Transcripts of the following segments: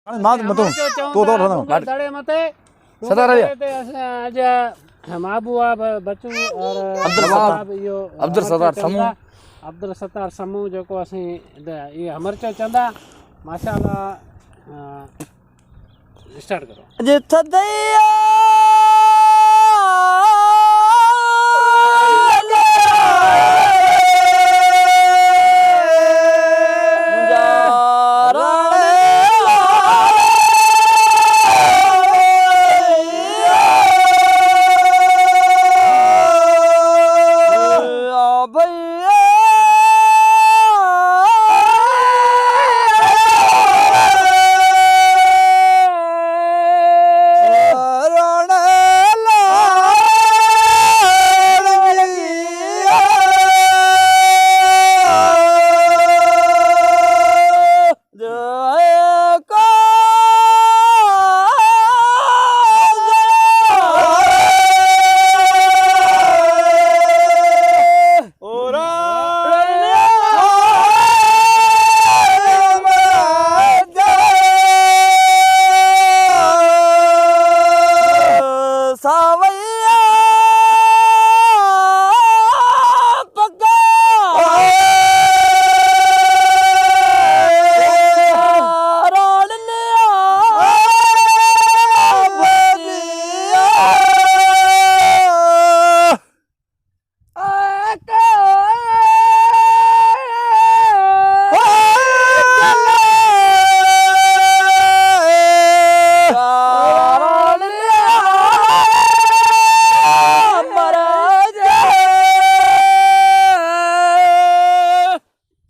मां मतो तो दड़े मते सदा रहिया ते आज महबूबा बच्चू और अब्दुल सत्तार समूह अब्दुल सत्तार समूह जो को असी ये हमरचो चंदा माशाल्लाह स्टार्ट करो जिथे दैया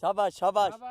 शाबाश शाबाश।